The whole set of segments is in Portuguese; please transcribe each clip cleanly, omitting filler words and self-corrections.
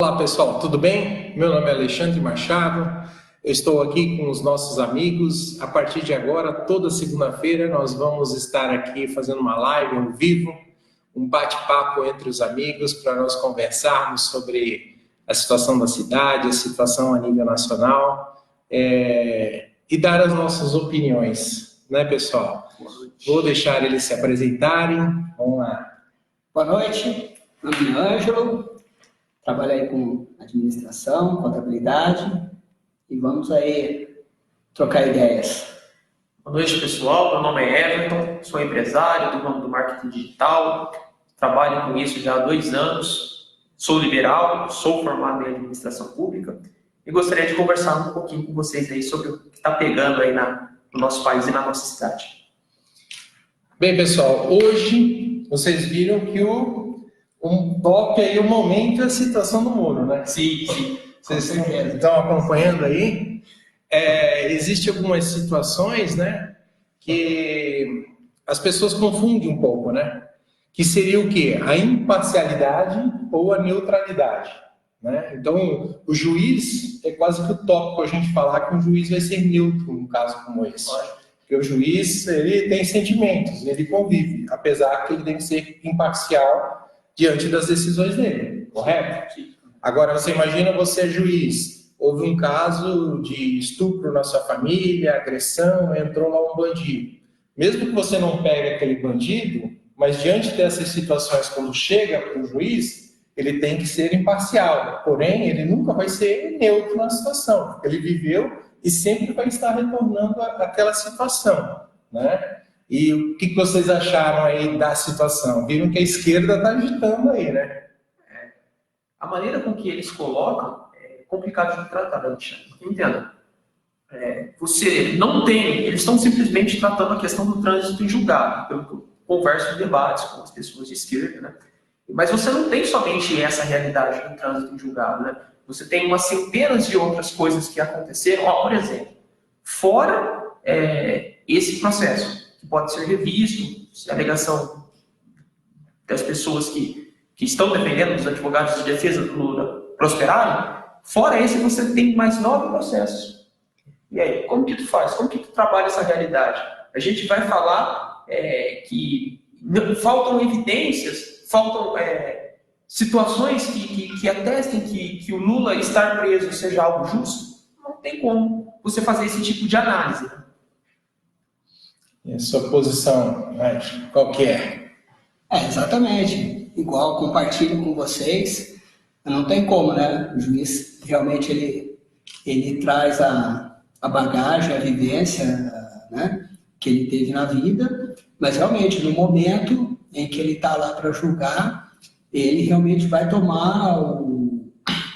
Olá pessoal, tudo bem? Meu nome é Alexandre Machado, eu estou aqui com os nossos amigos. A partir de agora, toda segunda-feira, nós vamos estar aqui fazendo uma live ao vivo, um bate-papo entre os amigos para nós conversarmos sobre a situação da cidade, a situação a nível nacional e dar as nossas opiniões, né pessoal? Vou deixar eles se apresentarem, vamos lá. Boa noite, meu nome é Ângelo. Trabalho aí com administração, contabilidade e vamos aí trocar ideias. Boa noite, pessoal. Meu nome é Everton, sou empresário do ramo do marketing digital, trabalho com isso já há 2 anos, sou liberal, sou formado em administração pública e gostaria de conversar um pouquinho com vocês aí sobre o que está pegando aí no nosso país e na nossa cidade. Bem, pessoal, hoje vocês viram que um top aí, o momento é a situação do Moro, né? Sim. Vocês estão acompanhando aí? Existem algumas situações, né, que as pessoas confundem um pouco, né? Que seria o quê? A imparcialidade ou a neutralidade, né? Então, o juiz é quase que utópico a gente falar que um juiz vai ser neutro num caso como esse. Porque o juiz, ele tem sentimentos, ele convive, apesar que ele tem que ser imparcial diante das decisões dele, correto? Sim. Agora, você imagina, você é juiz, houve um caso de estupro na sua família, agressão, entrou lá um bandido. Mesmo que você não pegue aquele bandido, mas diante dessas situações, quando chega para o juiz, ele tem que ser imparcial. Porém, ele nunca vai ser neutro na situação. Ele viveu e sempre vai estar retornando àquela situação, né? E o que vocês acharam aí da situação? Viram que a esquerda está agitando aí, né? A maneira com que eles colocam é complicado de tratar, Alexandre. Entenda. Você não tem... Eles estão simplesmente tratando a questão do trânsito em julgado, pelo que eu converso em debates com as pessoas de esquerda, né? Mas você não tem somente essa realidade do trânsito em julgado, né? Você tem umas centenas de outras coisas que aconteceram. Por exemplo, fora esse processo, que pode ser revisto, se a alegação das pessoas que estão defendendo, dos advogados de defesa do Lula, prosperarem, fora esse você tem mais 9 processos. E aí, como que tu faz? Como que tu trabalha essa realidade? A gente vai falar que faltam evidências, faltam situações que atestem que o Lula estar preso seja algo justo. Não tem como você fazer esse tipo de análise. E a sua posição, qual que é? Exatamente. Igual compartilho com vocês, não tem como, né? O juiz realmente ele traz a bagagem, a vivência, né, que ele teve na vida, mas realmente no momento em que ele está lá para julgar, ele realmente vai tomar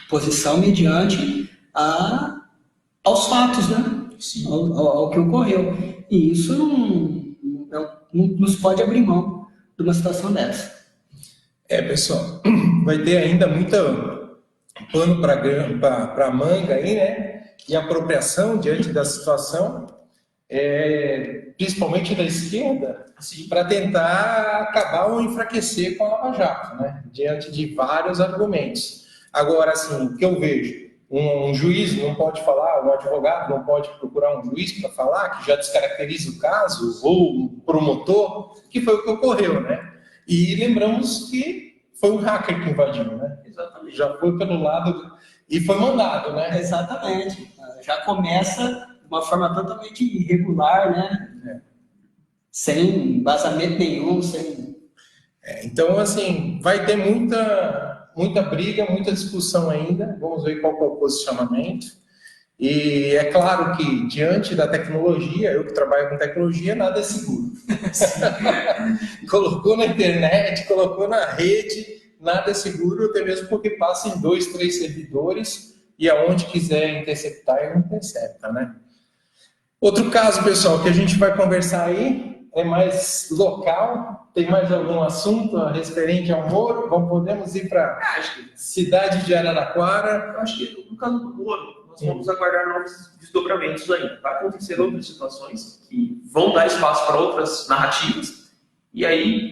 posição mediante aos fatos, né? Ao que ocorreu. E isso não nos pode abrir mão de uma situação dessa. Pessoal, vai ter ainda muita pano para manga aí, né? E apropriação diante da situação, principalmente da esquerda, para tentar acabar ou enfraquecer com a Lava Jato, né? Diante de vários argumentos. Agora, assim, o que eu vejo, um juiz não pode falar, um advogado não pode procurar um juiz para falar, que já descaracteriza o caso, ou um promotor, que foi o que ocorreu, né? E lembramos que foi um hacker que invadiu, né? Exatamente. Já foi pelo lado e foi mandado, né? Exatamente. Já começa de uma forma totalmente irregular, né? Sem embasamento nenhum, sem... Então, assim, vai ter muita briga, muita discussão ainda. Vamos ver qual é o posicionamento. E é claro que, diante da tecnologia, eu que trabalho com tecnologia, nada é seguro. Colocou na internet, colocou na rede, nada é seguro, até mesmo porque passa em 2, 3 servidores e aonde quiser interceptar, ele intercepta, né? Outro caso, pessoal, que a gente vai conversar aí, é mais local. Tem mais algum assunto referente ao Moro? Podemos ir para a cidade de Araraquara. Eu acho que no caso do Moro, nós vamos aguardar novos desdobramentos ainda. Vai acontecer outras situações que vão dar espaço para outras narrativas, e aí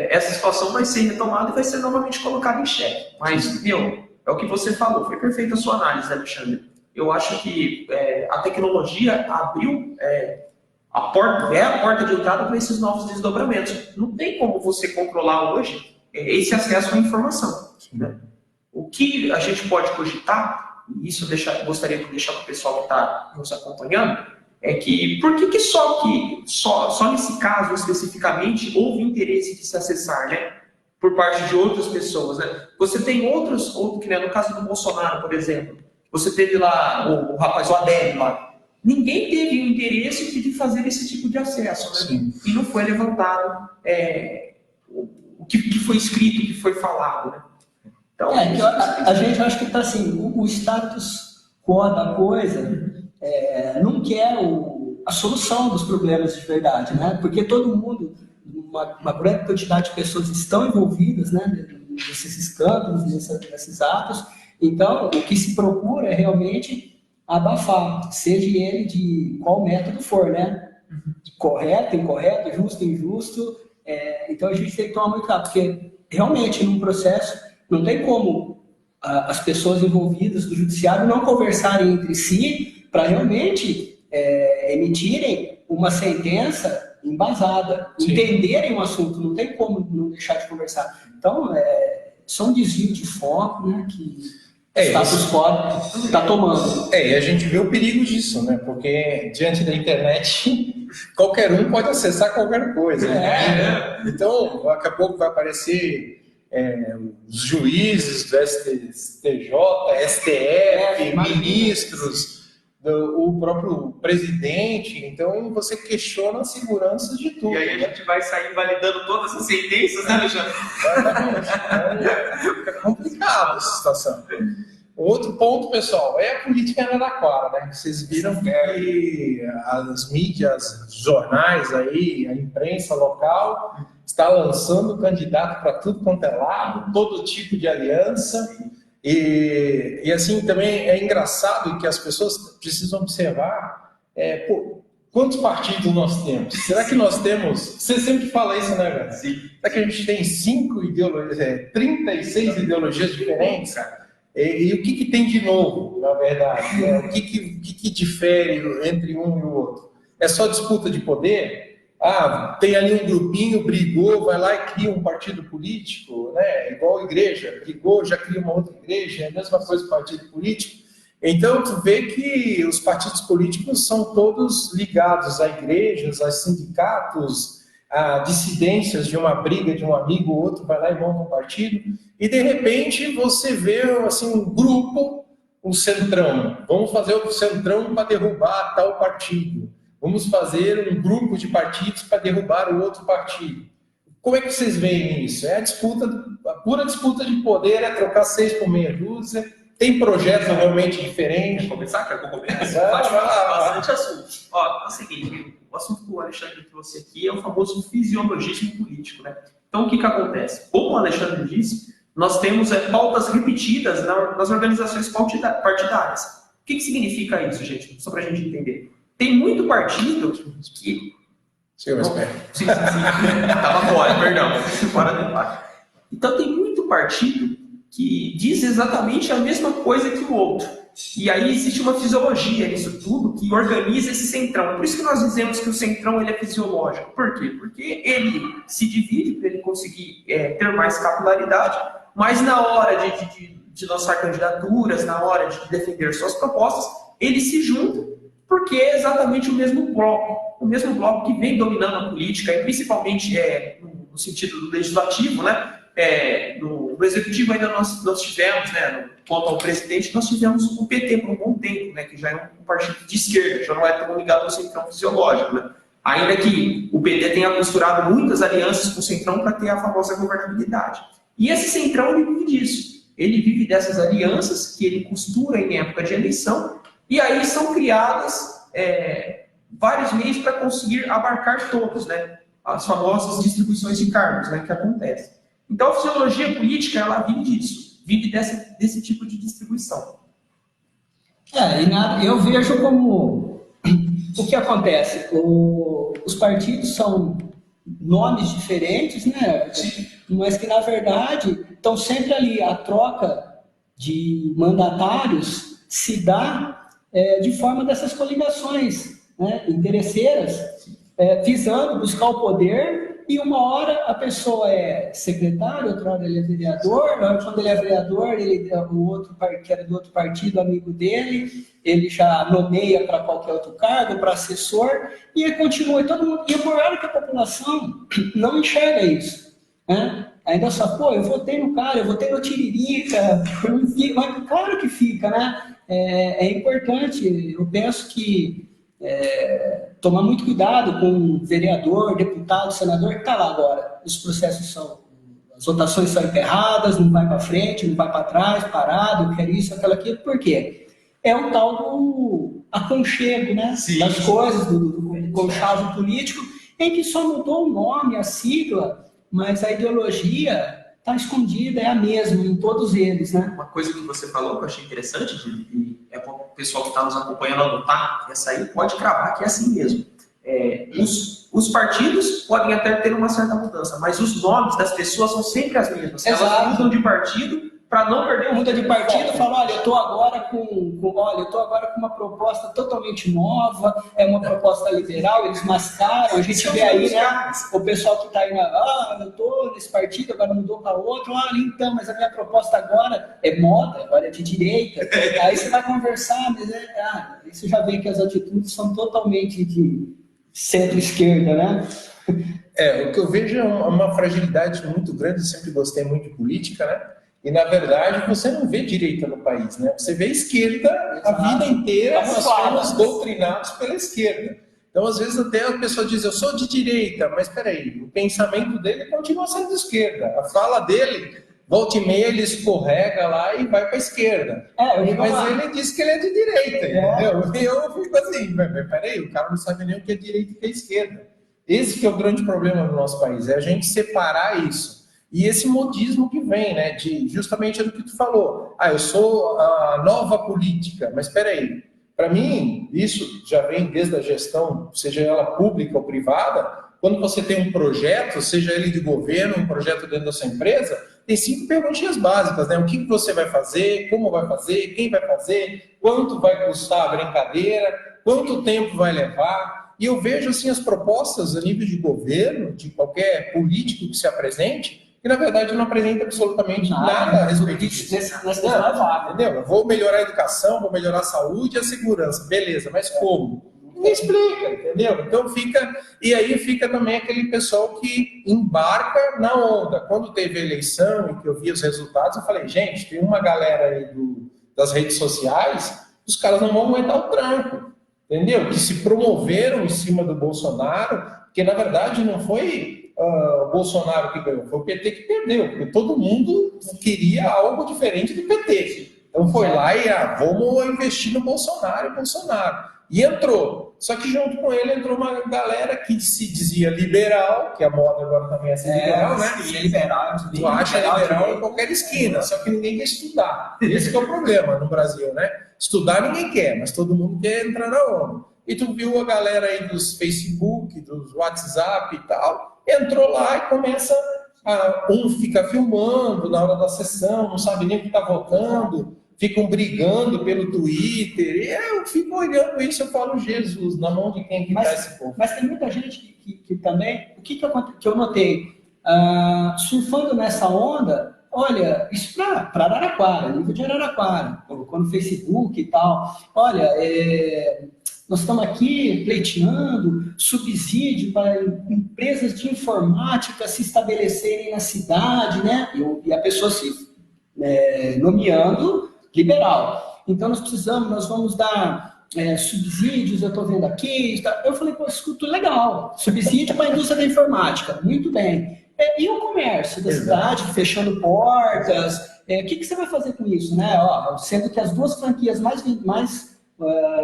essa situação vai ser retomada e vai ser novamente colocada em xeque. Mas, é o que você falou, foi perfeita a sua análise, Alexandre. Eu acho que a tecnologia abriu a porta de entrada para esses novos desdobramentos. Não tem como você controlar hoje esse acesso à informação. Né? O que a gente pode cogitar, e isso gostaria de deixar para o pessoal que está nos acompanhando, é que por que só nesse caso especificamente houve interesse de se acessar, né? Por parte de outras pessoas, né? Você tem outros que né, no caso do Bolsonaro, por exemplo, você teve lá o rapaz, o Adélio lá. Ninguém teve o interesse de fazer esse tipo de acesso, né? Sim. E não foi levantado o que foi escrito, o que foi falado, né? Então, a gente acha que está assim, o status quo da coisa não quer a solução dos problemas de verdade, né? Porque todo mundo, uma grande quantidade de pessoas estão envolvidas, né, nesses escândalos, nesses atos. Então, o que se procura é realmente abafar, seja ele de qual método for, né? Correto, incorreto, justo, injusto. Então, a gente tem que tomar muito cuidado, porque realmente, num processo, não tem como as pessoas envolvidas do judiciário não conversarem entre si para realmente emitirem uma sentença embasada, Sim. entenderem o assunto, não tem como não deixar de conversar. Então, são desvios de foco, né, que o status quo está tomando. E a gente vê o perigo disso, né? Porque diante da internet, qualquer um pode acessar qualquer coisa. Né? Então, daqui a pouco vai aparecer os juízes do STJ, STF, ministros, o próprio presidente. Então, você questiona a segurança de tudo. E aí a gente vai sair validando todas as sentenças, né, Alexandre? Fica complicado essa situação. Outro ponto, pessoal, é a política em Araraquara, né? Vocês viram que as mídias, os jornais aí, a imprensa local está lançando candidato para tudo quanto é lado, todo tipo de aliança. E assim, também é engraçado que as pessoas precisam observar quantos partidos nós temos. Será que nós temos... Você sempre fala isso, né, velho? Sim. Será que a gente tem 36 ideologias diferentes, cara? E o que tem de novo, na verdade? O que difere entre um e o outro? É só disputa de poder? Tem ali um grupinho, brigou, vai lá e cria um partido político, né? Igual a igreja, brigou, já cria uma outra igreja, é a mesma coisa que partido político. Então, tu vê que os partidos políticos são todos ligados a igrejas, a sindicatos, a dissidências de uma briga de um amigo ou outro, vai lá e monta um partido, e de repente você vê assim, um grupo, um centrão. Vamos fazer o centrão para derrubar tal partido. Vamos fazer um grupo de partidos para derrubar o outro partido. Como é que vocês veem isso? A pura disputa de poder, trocar 6 por meia dúzia. Tem projetos realmente diferentes. Quer começar? Quer que eu comece? Vai lá. Bastante assunto. É o seguinte, o assunto que o Alexandre trouxe aqui é o famoso fisiologismo político, né? Então, o que acontece? Como o Alexandre disse, nós temos pautas repetidas nas organizações partidárias. O que significa isso, gente? Só para a gente entender. Tem muito partido que... Sim. Estava fora, perdão. Fora do debate. Então, tem muito partido que diz exatamente a mesma coisa que o outro. E aí existe uma fisiologia nisso tudo que organiza esse centrão. Por isso que nós dizemos que o centrão ele é fisiológico. Por quê? Porque ele se divide para ele conseguir ter mais capilaridade, mas na hora de lançar candidaturas, na hora de defender suas propostas, ele se junta porque é exatamente o mesmo bloco que vem dominando a política, e principalmente no sentido do legislativo, né? No executivo ainda nós tivemos, né, quanto ao presidente, nós tivemos o PT por um bom tempo, né, que já é um partido de esquerda, já não é tão ligado ao centrão fisiológico, né? Ainda que o PT tenha costurado muitas alianças com o centrão para ter a famosa governabilidade. E esse centrão ele vive disso. Ele vive dessas alianças que ele costura em época de eleição, e aí são criadas vários meios para conseguir abarcar todos, né? As famosas distribuições de cargos, né, que acontecem. Então, a fisiologia política, ela vive disso, vive desse tipo de distribuição. Eu vejo como o que acontece. Os partidos são nomes diferentes, né? Sim. Mas que, na verdade, estão sempre ali a troca de mandatários se dá de forma dessas coligações, né, interesseiras, visando buscar o poder, e uma hora a pessoa é secretário, outra hora ele é vereador, quando ele é vereador, o outro que era do outro partido, amigo dele, ele já nomeia para qualquer outro cargo, para assessor, e ele continua, e todo mundo, e o maior é que a população não enxerga isso, né? Ainda só, pô, eu votei no cara, eu votei no Tiririca, mas claro que fica, né? É importante, eu penso que tomar muito cuidado com vereador, deputado, senador que está lá agora. Os processos as votações são emperradas, não vai para frente, não vai para trás, parado, eu quero isso, aquilo, aquilo. Por quê? É o tal do aconchego, né? Sim. Das coisas, do conchavo político, em que só mudou o nome, a sigla, mas a ideologia está escondida, é a mesma em todos eles, né? Uma coisa que você falou que eu achei interessante, e é para o pessoal que está nos acompanhando anotar, essa aí pode cravar que é assim mesmo. Os partidos podem até ter uma certa mudança, mas os nomes das pessoas são sempre as mesmas. Exato. Elas mudam de partido para não perder Muda de partido, fala, olha, eu estou agora com uma proposta totalmente nova, é uma proposta liberal, eles mascaram, a gente vê aí, né, o pessoal que está aí, eu estou nesse partido, agora mudou para outro, então, mas a minha proposta agora é moda, agora é de direita, aí você vai conversar, mas aí você já vê que as atitudes são totalmente de centro-esquerda, né? O que eu vejo é uma fragilidade muito grande, eu sempre gostei muito de política, né? E, na verdade, você não vê direita no país, né? Você vê esquerda a vida inteira, nós somos doutrinados pela esquerda. Então, às vezes, até a pessoa diz, eu sou de direita, mas peraí, o pensamento dele continua sendo de esquerda. A fala dele, volta e meia, ele escorrega lá e vai para a esquerda. Mas ele diz que ele é de direita, entendeu? E eu fico assim, mas peraí, o cara não sabe nem o que é direita e o que é esquerda. Esse que é o grande problema do nosso país, é a gente separar isso. E esse modismo que vem, né, de justamente do que tu falou. Eu sou a nova política, mas espera aí. Para mim, isso já vem desde a gestão, seja ela pública ou privada. Quando você tem um projeto, seja ele de governo, um projeto dentro da sua empresa, tem 5 perguntinhas básicas, né? O que você vai fazer, como vai fazer, quem vai fazer, quanto vai custar a brincadeira, quanto tempo vai levar. E eu vejo assim as propostas a nível de governo, de qualquer político que se apresente, que na verdade não apresenta absolutamente nada a respeito disso. Entendeu? Eu vou melhorar a educação, vou melhorar a saúde e a segurança. Beleza, mas como? Ninguém explica, entendeu? Então fica... E aí fica também aquele pessoal que embarca na onda. Quando teve a eleição e que eu vi os resultados, eu falei, gente, tem uma galera aí das redes sociais, os caras não vão aguentar o tranco, entendeu? Que se promoveram em cima do Bolsonaro, porque na verdade não foi... o Bolsonaro que ganhou, foi o PT que perdeu, porque todo mundo queria algo diferente do PT. Então foi lá e vamos investir no Bolsonaro. E entrou. Só que junto com ele entrou uma galera que se dizia liberal, que a moda agora também é ser liberal, né? Sim, liberal. Tu acha liberal em qualquer esquina, só que ninguém quer estudar. Esse que é o problema no Brasil, né? Estudar ninguém quer, mas todo mundo quer entrar na ONU. E tu viu a galera aí dos Facebook, dos WhatsApp e tal, entrou lá e começa um fica filmando na hora da sessão, não sabe nem o que está votando, ficam brigando pelo Twitter, e eu fico olhando isso, eu falo, Jesus, na mão de quem que está esse povo? Mas tem muita gente que também, o que eu notei, surfando nessa onda, olha, isso para Araraquara, nível de Araraquara, colocou no Facebook e tal, olha, nós estamos aqui pleiteando subsídio para empresas de informática se estabelecerem na cidade, né? E a pessoa se nomeando liberal. Então, nós vamos dar subsídios, eu estou vendo aqui. Eu falei, pô, escuto, legal. Subsídio para a indústria da informática, muito bem. E o comércio da cidade, fechando portas? O que você vai fazer com isso, né? Sendo que as duas franquias mais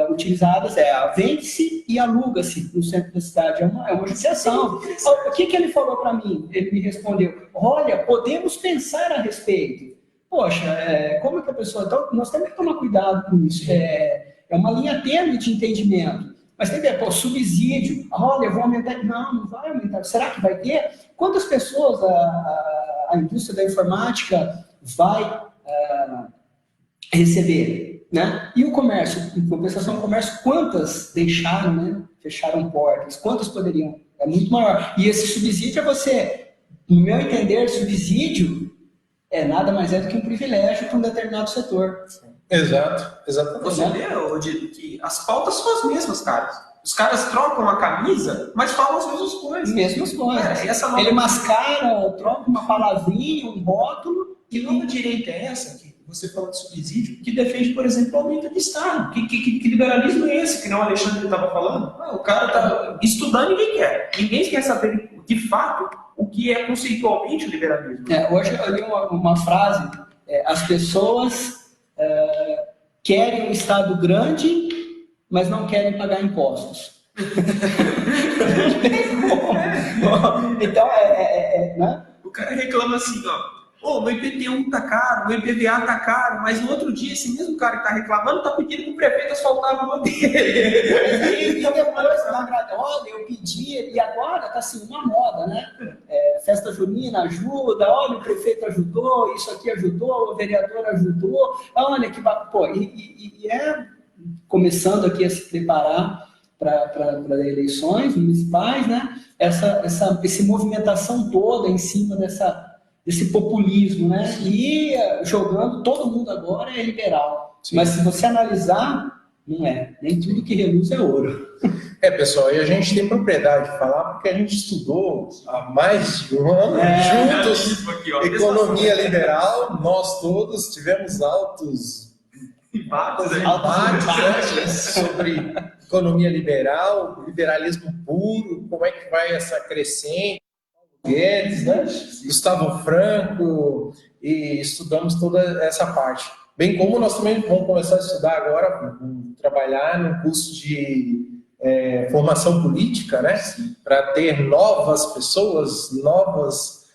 utilizadas a vende-se e aluga-se no centro da cidade. É uma judiação. O que ele falou para mim? Ele me respondeu, olha, podemos pensar a respeito. Poxa, como é que a pessoa... Então, nós temos que tomar cuidado com isso. É uma linha tênue de entendimento. Mas tem que ver, subsídio, olha, eu vou aumentar... Não vai aumentar. Será que vai ter? Quantas pessoas a indústria da informática vai receber, né? E o comércio, em compensação, o comércio, quantas deixaram, né? Fecharam portas, quantas poderiam? É muito maior. E esse subsídio é você, no meu entender, subsídio é nada mais do que um privilégio para um determinado setor. Exato, exatamente. Você vê, Odilo, que as pautas são as mesmas, cara. Os caras trocam a camisa, mas falam as mesmas coisas. Mesmas coisas. Essa nova... Ele mascara, troca uma palavrinha, um rótulo. Que nova direita é essa que você falou de subsídio, que defende, por exemplo, o aumento do Estado? Que liberalismo é esse que não o Alexandre estava falando? O cara está estudando e ninguém quer. Ninguém quer saber, de fato, o que é conceitualmente o liberalismo. Hoje eu li uma frase, as pessoas querem um Estado grande, mas não querem pagar impostos. Então, né? O cara reclama assim, meu IPTU tá caro, meu IPVA tá caro, mas no outro dia esse mesmo cara que tá reclamando tá pedindo pro prefeito asfaltar a rua dele. E depois, olha, eu pedi, e agora tá assim, uma moda, né? Festa junina ajuda, olha, o prefeito ajudou, isso aqui ajudou, o vereador ajudou, olha que bacana. Pô, começando aqui a se preparar para eleições municipais, né? Essa movimentação toda em cima desse populismo, né? E jogando, todo mundo agora é liberal. Sim. Mas se você analisar, não é. Nem tudo que reluz é ouro. Pessoal, e a gente tem propriedade de falar porque a gente estudou há mais de um ano juntos economia liberal, nós todos tivemos altos debates sobre economia liberal, liberalismo puro, como é que vai essa crescente, Guedes, né? Gustavo Franco, e estudamos toda essa parte. Bem como nós também vamos começar a estudar agora, trabalhar no curso de formação política, né? Para ter novas pessoas, novas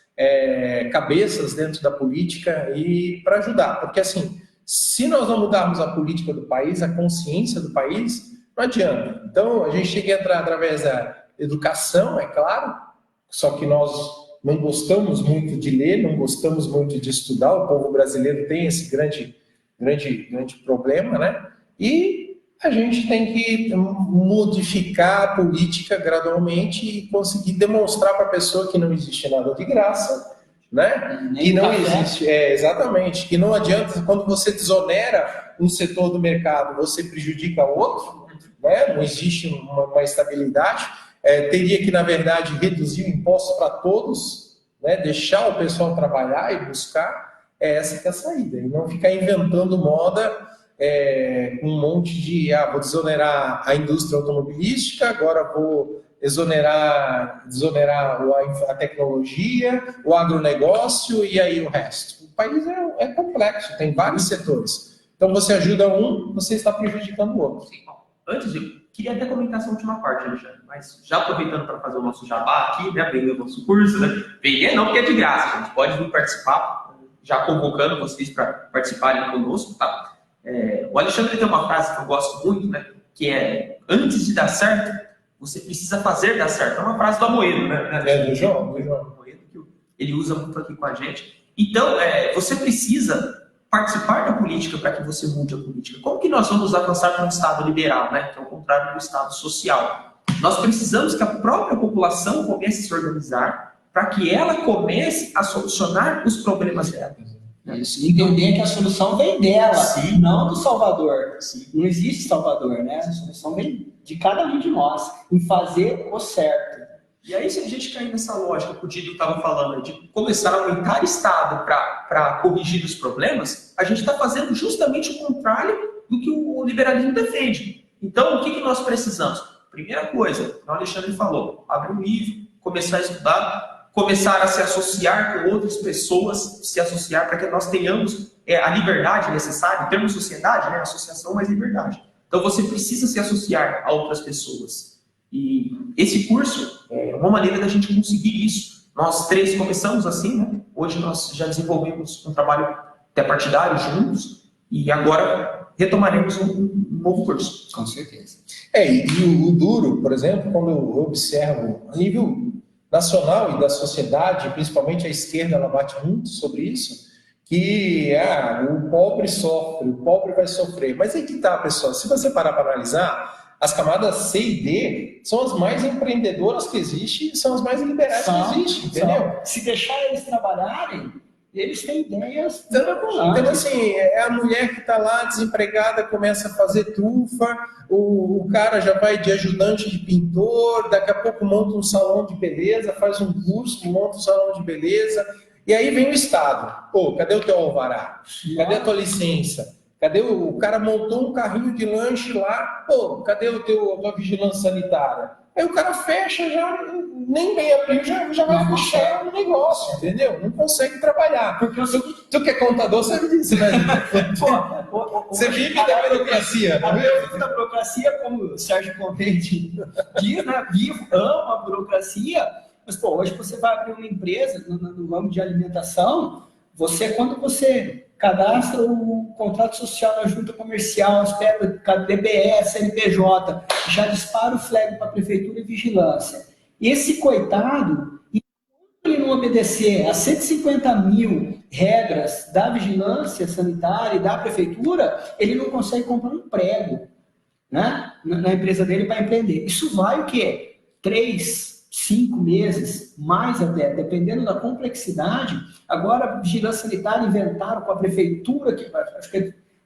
cabeças dentro da política e para ajudar. Porque assim, se nós não mudarmos a política do país, a consciência do país, não adianta. Então, a gente tem que entrar através da educação, é claro, só que nós não gostamos muito de ler, não gostamos muito de estudar, o povo brasileiro tem esse grande problema, né? E a gente tem que modificar a política gradualmente e conseguir demonstrar para a pessoa que não existe nada de graça, né? Que não existe, exatamente, que não adianta, quando você desonera um setor do mercado, você prejudica outro, né? Não existe uma estabilidade. Teria que, na verdade, reduzir o imposto para todos, né? Deixar o pessoal trabalhar e buscar, essa que é a saída, e não ficar inventando moda com um monte de, vou desonerar a indústria automobilística, agora vou desonerar a tecnologia, o agronegócio e aí o resto. O país é complexo, tem vários setores. Então, você ajuda um, você está prejudicando o outro. Sim. Antes queria até comentar essa última parte, Alexandre, mas já aproveitando para fazer o nosso jabá aqui, né, vender o nosso curso, né? Vender não, porque é de graça, a gente pode vir participar, já convocando vocês para participarem conosco, tá? O Alexandre tem uma frase que eu gosto muito, né, que é, antes de dar certo, você precisa fazer dar certo. É uma frase do Amoedo, né? Do João. Amoedo, que ele usa muito aqui com a gente. Então, você precisa participar da política para que você mude a política. Como que nós vamos avançar para um Estado liberal, né? Que é o contrário do Estado social? Nós precisamos que a própria população comece a se organizar para que ela comece a solucionar os problemas dela. Isso, entender que a solução vem dela, sim, não do Salvador. Sim. Não existe Salvador, né? A solução vem de cada um de nós, em fazer o certo. E aí, se a gente cair nessa lógica que o Didi estava falando, de começar a aumentar Estado para corrigir os problemas, a gente está fazendo justamente o contrário do que o liberalismo defende. Então, o que nós precisamos? Primeira coisa, o Alexandre falou, abrir um livro, começar a estudar, começar a se associar com outras pessoas, se associar para que nós tenhamos a liberdade necessária, em termos de sociedade, né? Associação mais liberdade. Então, você precisa se associar a outras pessoas. E esse curso é uma maneira da gente conseguir isso. Nós três começamos assim, né? Hoje nós já desenvolvemos um trabalho até partidário juntos e agora retomaremos um novo curso. Com certeza. E o duro, por exemplo, quando eu observo a nível nacional e da sociedade, principalmente a esquerda, ela bate muito sobre isso, que o pobre sofre, o pobre vai sofrer. Mas aí que tá, pessoal, se você parar para analisar, as camadas C e D são as mais empreendedoras que existem e são as mais liberais que existem, entendeu? Se deixar eles trabalharem, eles têm ideias. Então, assim, é a mulher que está lá desempregada, começa a fazer trufa, o cara já vai de ajudante de pintor, daqui a pouco monta um salão de beleza, faz um curso, monta um salão de beleza, e aí vem o Estado. Pô, cadê o teu alvará? Cadê a tua licença? Cadê o cara montou um carrinho de lanche lá? Pô, cadê a tua vigilância sanitária? Aí o cara fecha, já nem bem abriu, já vai fechar o negócio, entendeu? Não consegue trabalhar. Porque tu que é contador sabe disso, né? Você vive da burocracia, não é? Eu vivo da burocracia, como o Sérgio Convente diz, né? Vivo, amo a burocracia, mas pô, hoje você vai abrir uma empresa no ramo de alimentação, quando você cadastra o contrato social na junta comercial, espera o DBE, CNPJ, já dispara o flag para a prefeitura e vigilância. E esse coitado, enquanto ele não obedecer a 150 mil regras da vigilância sanitária e da prefeitura, ele não consegue comprar um prego, né, na empresa dele para empreender. Isso vai o quê? 3, 5 meses, mais até, dependendo da complexidade. Agora, a vigilância sanitária inventaram com a prefeitura,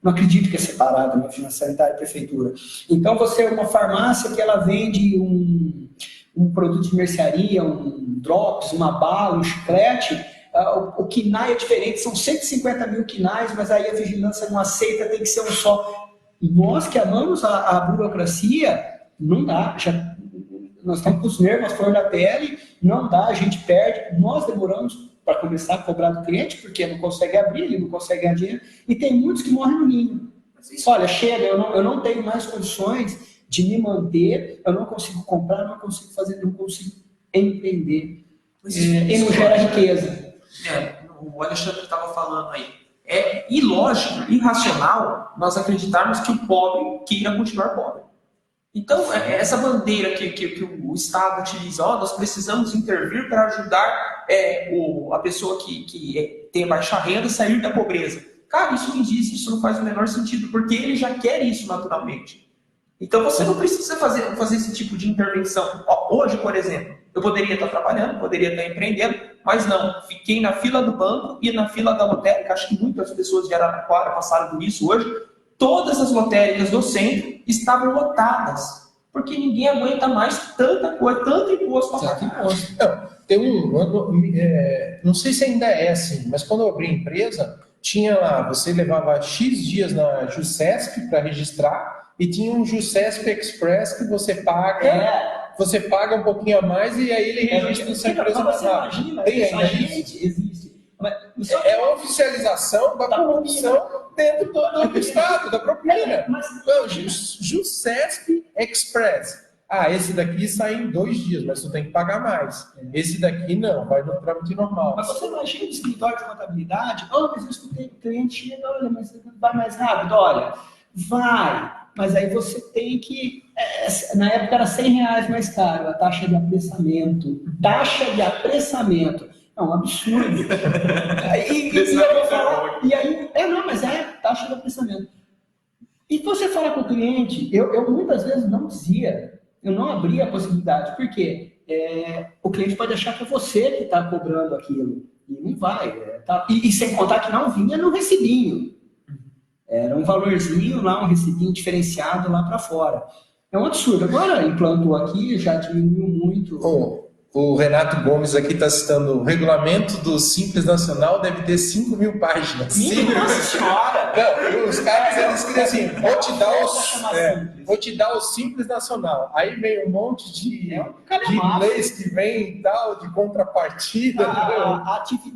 não acredito que é separado, né, vigilância sanitária e prefeitura. Então, você é uma farmácia que ela vende um produto de mercearia, um drops, uma bala, um chiclete, o KNAI é diferente, são 150 mil KNAIs, mas aí a vigilância não aceita, tem que ser um só. Nós que amamos a burocracia, não dá, nós estamos com os nervos, a flor da pele, não dá, a gente perde, nós demoramos para começar a cobrar do cliente, porque não consegue abrir, ele não consegue ganhar dinheiro, e tem muitos que morrem no ninho. Olha, chega, eu não tenho mais condições de me manter, eu não consigo comprar, não consigo fazer, não consigo empreender, e não gera riqueza. O Alexandre estava falando aí, é ilógico, irracional nós acreditarmos que o pobre queira continuar pobre. Então, essa bandeira que o Estado utiliza, nós precisamos intervir para ajudar a pessoa que tem baixa renda a sair da pobreza. Cara, isso não existe, isso não faz o menor sentido, porque ele já quer isso naturalmente. Então, você não precisa fazer esse tipo de intervenção. Hoje, por exemplo, eu poderia estar trabalhando, poderia estar empreendendo, mas não, fiquei na fila do banco e na fila da lotérica. Acho que muitas pessoas de Araraquara passaram por isso hoje. Todas as lotéricas do centro estavam lotadas, porque ninguém aguenta mais tanta coisa, tanto imposto para pagar. Não, tem não sei se ainda é assim, mas quando eu abri a empresa, tinha lá, você levava X dias na Jusesp para registrar, e tinha um Jusesp Express que você paga um pouquinho a mais e aí ele registra na sua empresa mais rápido. Tem ainda isso? Existe. É a oficialização da corrupção dentro do Estado, da propina. Jusesp Express. Esse daqui sai em 2 dias, mas tu tem que pagar mais. Esse daqui não, vai no trâmite normal. Mas você imagina o escritório de contabilidade? Mas eu escutei o cliente chega, olha, mas vai mais rápido. Olha, vai, mas aí você tem que... na época era R$100 mais caro, a taxa de apressamento. Taxa de apressamento. É um absurdo. Eu vou falar, mas é taxa de apressamento. E você fala com o cliente, eu muitas vezes não dizia, eu não abria a possibilidade, porque o cliente pode achar que é você que está cobrando aquilo, e não vai. E sem contar que não vinha no recibinho. Era um valorzinho lá, um recibinho diferenciado lá para fora. É um absurdo. Agora implantou aqui, já diminuiu muito... O Renato Gomes aqui está citando o regulamento do Simples Nacional deve ter 5.000 páginas. Nossa senhora! Não, os caras eles escrevem assim, vou te dar o Simples Nacional. Aí vem um monte de leis que vem e tal, de contrapartida.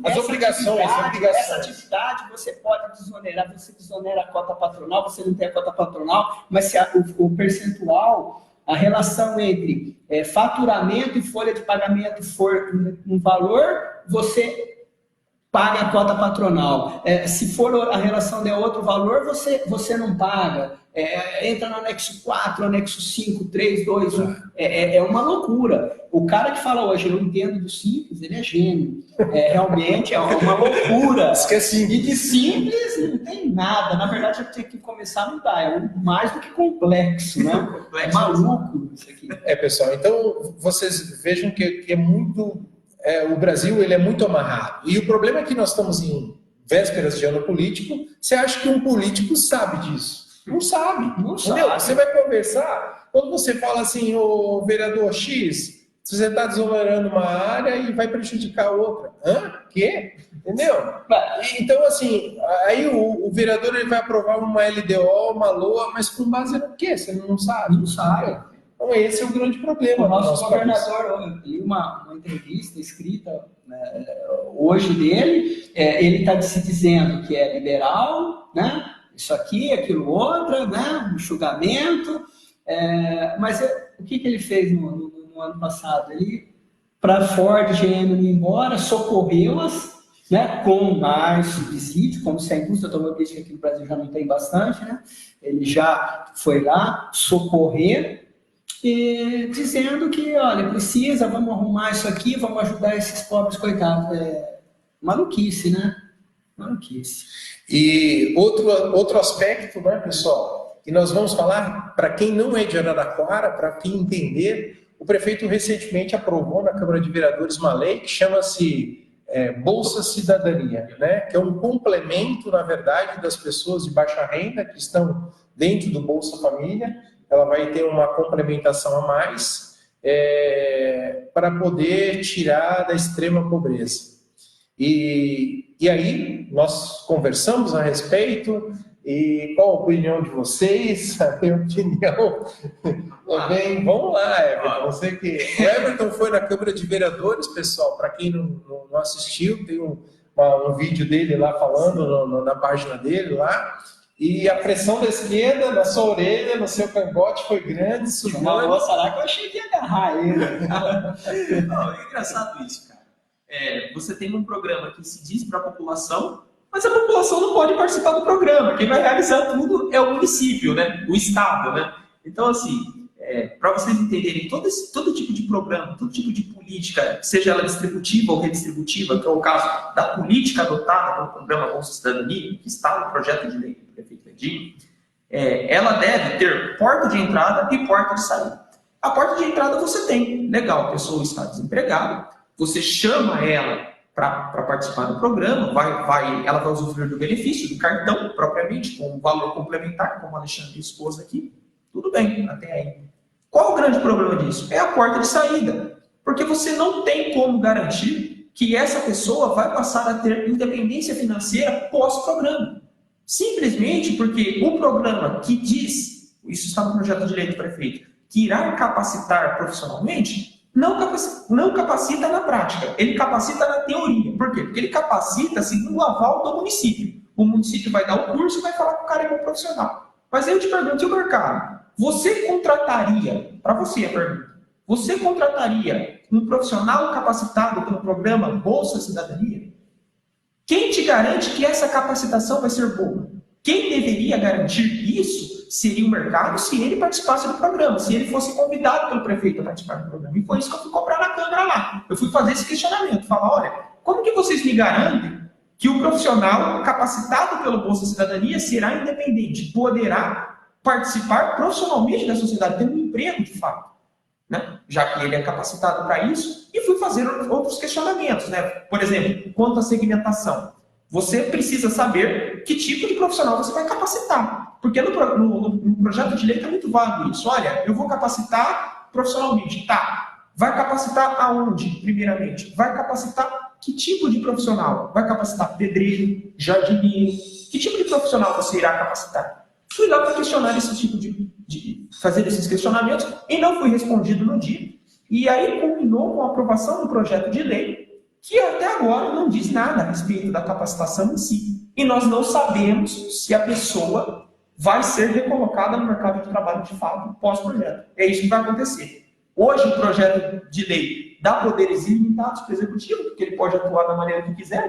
As obrigações. Essa atividade você pode desonerar, você desonera a cota patronal, você não tem a cota patronal, mas se o percentual... A relação entre faturamento e folha de pagamento for um valor, você paga a cota patronal. Se for a relação der outro valor, você não paga. Entra no anexo 4, anexo 5, 3, 2, 1. É uma loucura. O cara que fala hoje, eu entendo do simples, ele é gênio. Realmente é uma loucura. Esqueci. E de simples não tem nada. Na verdade, eu tinha que começar a mudar. É mais do que complexo, né? É maluco isso aqui. Pessoal, então vocês vejam que é muito... o Brasil ele é muito amarrado. E o problema é que nós estamos em vésperas de ano político. Você acha que um político sabe disso? Não sabe. Não entendeu? Sabe. Você vai conversar, quando você fala assim, ô vereador X, você está desonerando uma área e vai prejudicar outra. Hã? Quê? Entendeu? Então, assim, aí o vereador ele vai aprovar uma LDO, uma LOA, mas com base no quê? Você não sabe? Não sabe. Então, esse é o grande problema. O nosso governador, eu li uma entrevista escrita, né, hoje dele, ele está se dizendo que é liberal, né? Isso aqui, aquilo outro, né? Enxugamento. Mas o que ele fez no ano passado? Ele, para Ford, GM ir embora, socorreu-as, né, com mais subsídio, como se a indústria automobilística aqui no Brasil já não tem bastante, né? Ele já foi lá socorrer, dizendo que, olha, vamos arrumar isso aqui, vamos ajudar esses pobres coitados. Maluquice, né? Maluquice. E outro aspecto, né, pessoal, que nós vamos falar, para quem não é de Araraquara, para quem entender, o prefeito recentemente aprovou na Câmara de Vereadores uma lei que chama-se Bolsa Cidadania, né, que é um complemento, na verdade, das pessoas de baixa renda que estão dentro do Bolsa Família. Ela vai ter uma complementação a mais para poder tirar da extrema pobreza. E aí, nós conversamos a respeito, e qual a opinião de vocês? A minha opinião também. Vamos lá, Everton. Você que... O Everton foi na Câmara de Vereadores, pessoal, para quem não assistiu, tem um vídeo dele lá falando na página dele lá. E a pressão da esquerda na sua orelha, no seu cangote foi grande. Será que eu achei que ia agarrar ele? Não, é engraçado isso, cara. Você tem um programa que se diz para a população, mas a população não pode participar do programa. Quem vai realizar tudo é o município, né? O Estado, né? Então, assim, para vocês entenderem, todo tipo de programa, todo tipo de política, seja ela distributiva ou redistributiva, que é o caso da política adotada pelo programa Bolsa Cidadania, que está no projeto de lei do prefeito Edinho, ela deve ter porta de entrada e porta de saída. A porta de entrada você tem, legal, a pessoa está desempregada, você chama ela para participar do programa, ela vai usufruir do benefício do cartão, propriamente, com um valor complementar, como o Alexandre expôs aqui. Tudo bem, até aí. Qual o grande problema disso? É a porta de saída. Porque você não tem como garantir que essa pessoa vai passar a ter independência financeira pós-programa. Simplesmente porque o programa que diz, isso está no projeto de lei do prefeito, que irá capacitar profissionalmente, não capacita na prática, ele capacita na teoria. Por quê? Porque ele capacita segundo o aval do município. O município vai dar o curso e vai falar que o cara é bom profissional. Mas aí eu te pergunto, e o mercado? Você contrataria, para você a pergunta, você contrataria um profissional capacitado pelo programa Bolsa Cidadania? Quem te garante que essa capacitação vai ser boa? Quem deveria garantir isso seria o mercado se ele participasse do programa, se ele fosse convidado pelo prefeito a participar do programa. E foi isso que eu fui cobrar na Câmara lá. Eu fui fazer esse questionamento, falar, olha, como que vocês me garantem que o profissional capacitado pelo Bolsa Cidadania será independente, poderá participar profissionalmente da sociedade, tendo um emprego de fato, né? Já que ele é capacitado para isso, e fui fazer outros questionamentos, né? Por exemplo, quanto à segmentação, você precisa saber que tipo de profissional você vai capacitar, porque no projeto de lei está muito vago isso. Olha, eu vou capacitar profissionalmente, tá? Vai capacitar aonde, primeiramente? Vai capacitar que tipo de profissional? Vai capacitar pedreiro, jardineiro? Que tipo de profissional você irá capacitar? Fui lá para questionar esse tipo de fazer esses questionamentos e não fui respondido no dia. E aí culminou com a aprovação do projeto de lei, que até agora não diz nada a respeito da capacitação em si. E nós não sabemos se a pessoa vai ser recolocada no mercado de trabalho de fato pós-projeto. É isso que vai acontecer. Hoje o projeto de lei dá poderes ilimitados para o executivo, porque ele pode atuar da maneira que quiser,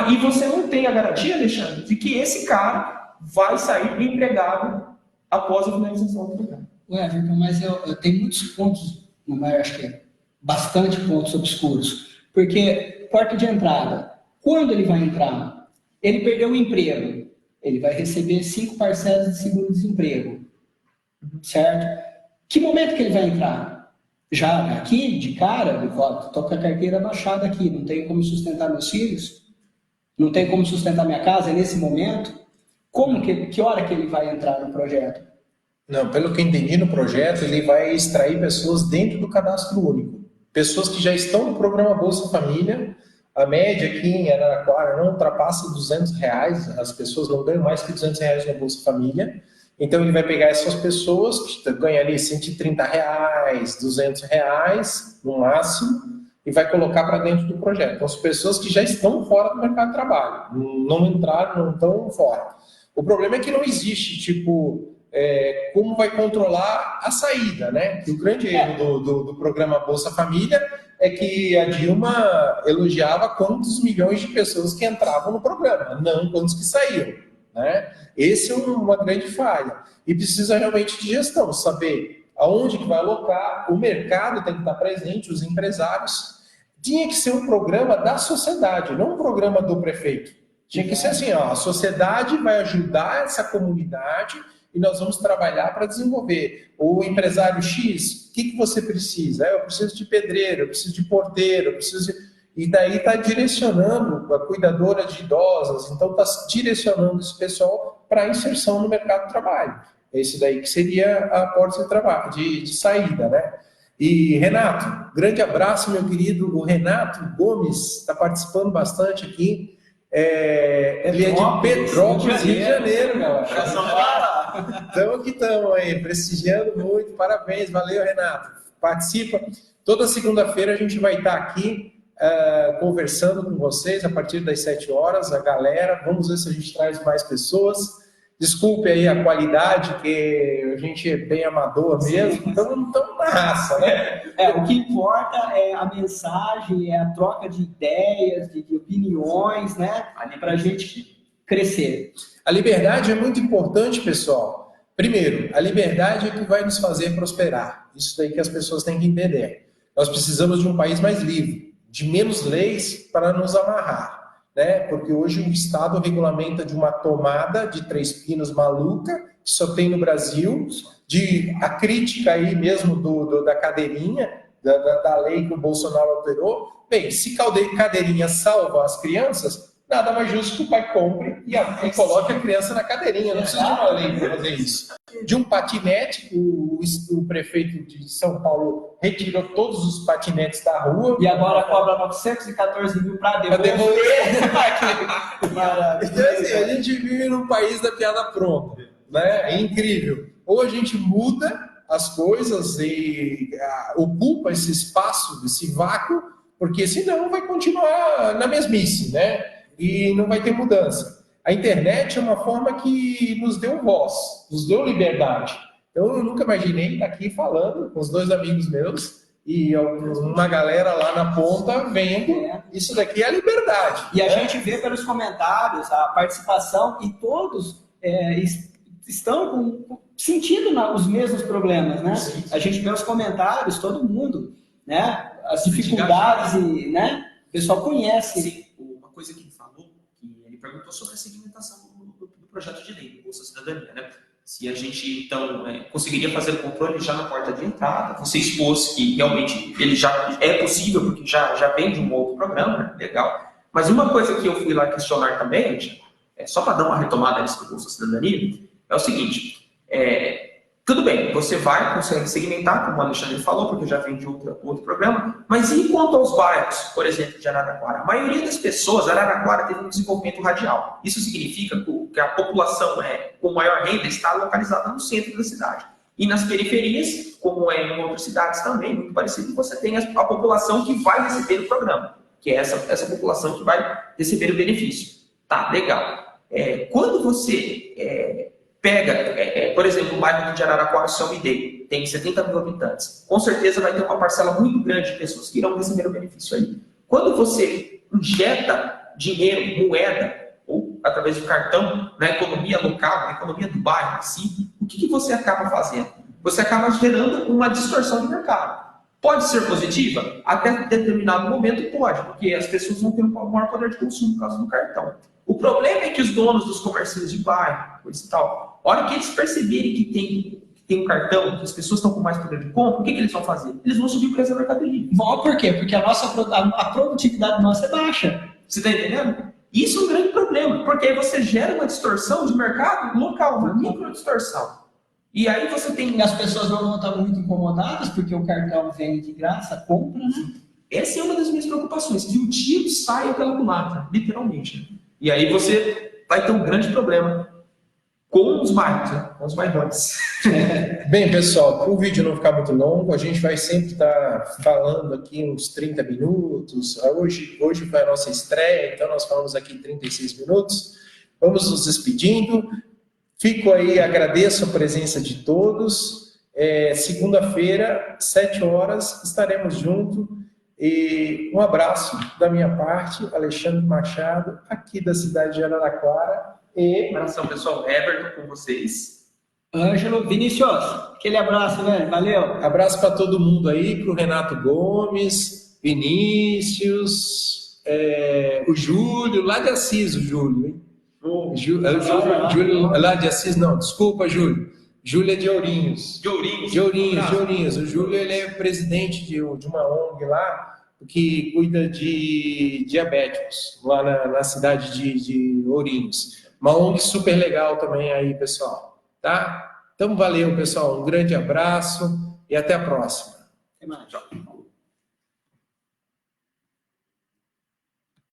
E você não tem a garantia, Alexandre, de que esse cara vai sair empregado após a finalização do programa. Everton, mas eu tenho muitos pontos, acho que bastante pontos obscuros. Porque porta de entrada, quando ele vai entrar? Ele perdeu o emprego, ele vai receber 5 parcelas de seguro-desemprego, certo? Que momento que ele vai entrar? Já aqui, de cara, estou com a carteira baixada aqui, não tenho como sustentar meus filhos? Não tenho como sustentar minha casa nesse momento? Que hora que ele vai entrar no projeto? Não, pelo que eu entendi no projeto, ele vai extrair pessoas dentro do cadastro único. Pessoas que já estão no programa Bolsa Família. A média aqui em Araraquara não ultrapassa R$200. As pessoas não ganham mais que R$200 no Bolsa Família. Então ele vai pegar essas pessoas que ganham ali R$130, R$200 no máximo, e vai colocar para dentro do projeto. Então, são pessoas que já estão fora do mercado de trabalho, não entraram, não estão fora. O problema é que não existe, como vai controlar a saída, né? E o grande erro do programa Bolsa Família é que a Dilma elogiava quantos milhões de pessoas que entravam no programa, não quantos que saíam, né? Esse é uma grande falha. E precisa realmente de gestão, saber aonde que vai alocar, o mercado tem que estar presente, os empresários. Tinha que ser um programa da sociedade, não um programa do prefeito. Tinha que ser assim, a sociedade vai ajudar essa comunidade e nós vamos trabalhar para desenvolver. O empresário X, o que você precisa? Eu preciso de pedreiro, eu preciso de porteiro, eu preciso de... E daí está direcionando a cuidadora de idosas, então está direcionando esse pessoal para a inserção no mercado de trabalho. Esse daí que seria a porta de trabalho, de saída, né? E Renato, grande abraço, meu querido. O Renato Gomes está participando bastante aqui. Ele é de Petrópolis, Rio de Janeiro, galera. Estamos que estamos aí, prestigiando muito. Parabéns, valeu, Renato. Participa. Toda segunda-feira a gente vai estar aqui conversando com vocês a partir das 7 horas. A galera, vamos ver se a gente traz mais pessoas. Desculpe aí a qualidade, que a gente é bem amador mesmo, então não estamos na raça, né? O que importa é a mensagem, é a troca de ideias, de opiniões, né? Para a gente crescer. A liberdade é muito importante, pessoal. Primeiro, a liberdade é que vai nos fazer prosperar. Isso daí que as pessoas têm que entender. Nós precisamos de um país mais livre, de menos leis para nos amarrar. Né? Porque hoje o Estado regulamenta de uma tomada de 3 pinos maluca, que só tem no Brasil, a crítica aí mesmo da cadeirinha, da lei que o Bolsonaro alterou. Bem, se cadeirinha salva as crianças, nada mais justo que o pai compre e coloque a criança na cadeirinha. Não precisa de uma lei para fazer isso. De um patinete, o prefeito de São Paulo retirou todos os patinetes da rua. E agora cobra 914 mil para devolver. Então, assim, a gente vive num país da piada pronta, né? É incrível. Ou a gente muda as coisas e ocupa esse espaço, esse vácuo, porque senão vai continuar na mesmice, né? E não vai ter mudança. A internet é uma forma que nos deu voz, nos deu liberdade. Então, eu nunca imaginei estar aqui falando com os 2 amigos meus e uma galera lá na ponta vendo. Isso daqui é a liberdade. E a gente vê pelos comentários a participação e todos estão sentindo os mesmos problemas, né? Sim. A gente vê os comentários, todo mundo, né? As dificuldades, né? O pessoal conhece. Sim. Uma coisa que ele falou, que ele perguntou sobre a segmentação do projeto de lei do Bolsa Cidadania, né? Se a gente, então, conseguiria fazer o controle já na porta de entrada. Você expôs que realmente ele já é possível, porque já vem de um outro programa, né? Legal. Mas uma coisa que eu fui lá questionar também, só para dar uma retomada nisso do Bolsa Cidadania, é o seguinte, tudo bem, você consegue segmentar, como o Alexandre falou, porque já vem de outro programa, mas e quanto aos bairros, por exemplo, de Araraquara? A maioria das pessoas, Araraquara teve um desenvolvimento radial. Isso significa que a população com maior renda está localizada no centro da cidade. E nas periferias, como em outras cidades também, muito parecido, você tem a população que vai receber o programa, que é essa população que vai receber o benefício. Tá, legal. Quando você pega, por exemplo, o bairro de Araraquara, São Miguel, tem 70 mil habitantes. Com certeza vai ter uma parcela muito grande de pessoas que irão receber o benefício aí. Quando você injeta dinheiro, moeda, ou através do cartão, na economia local, na economia do bairro, assim, o que você acaba fazendo? Você acaba gerando uma distorção de mercado. Pode ser positiva? Até determinado momento pode, porque as pessoas vão ter um maior poder de consumo por causa do cartão. O problema é que os donos dos comércios de bairro, coisa e tal, a hora que eles perceberem que tem um cartão, que as pessoas estão com mais poder de compra, o que eles vão fazer? Eles vão subir o preço da mercadoria. Bom, por quê? Porque a produtividade nossa é baixa. Você está entendendo? Isso é um grande problema, porque aí você gera uma distorção de mercado local, uma micro distorção. E aí você tem... E as pessoas não vão estar muito incomodadas, porque o cartão vem de graça, compra, né? Essa é uma das minhas preocupações, que o tiro saia pela culatra, literalmente. E aí você vai ter um grande problema com os bairros, né? Com os bairros. Bem, pessoal, para o vídeo não ficar muito longo, a gente vai sempre estar falando aqui uns 30 minutos. Hoje foi a nossa estreia, então nós falamos aqui 36 minutos. Vamos nos despedindo. Fico aí, agradeço a presença de todos. Segunda-feira, 7 horas, estaremos juntos. E um abraço da minha parte, Alexandre Machado, aqui da cidade de Araraquara. E Abração, pessoal. Everton com vocês. Ângelo, Vinícius, aquele abraço, velho. Valeu. Abraço para todo mundo aí, para o Renato Gomes, Vinícius, o Júlio, lá de Assis, o Júlio, hein? Júlio, lá de Assis, não, desculpa, Júlio. Júlio é de Ourinhos. De Ourinhos. De Ourinhos. O Júlio, ele é presidente de uma ONG lá, que cuida de diabéticos, lá na cidade de Ourinhos. Uma ONG super legal também aí, pessoal. Tá? Então, valeu, pessoal. Um grande abraço e até a próxima. Até mais. Tchau.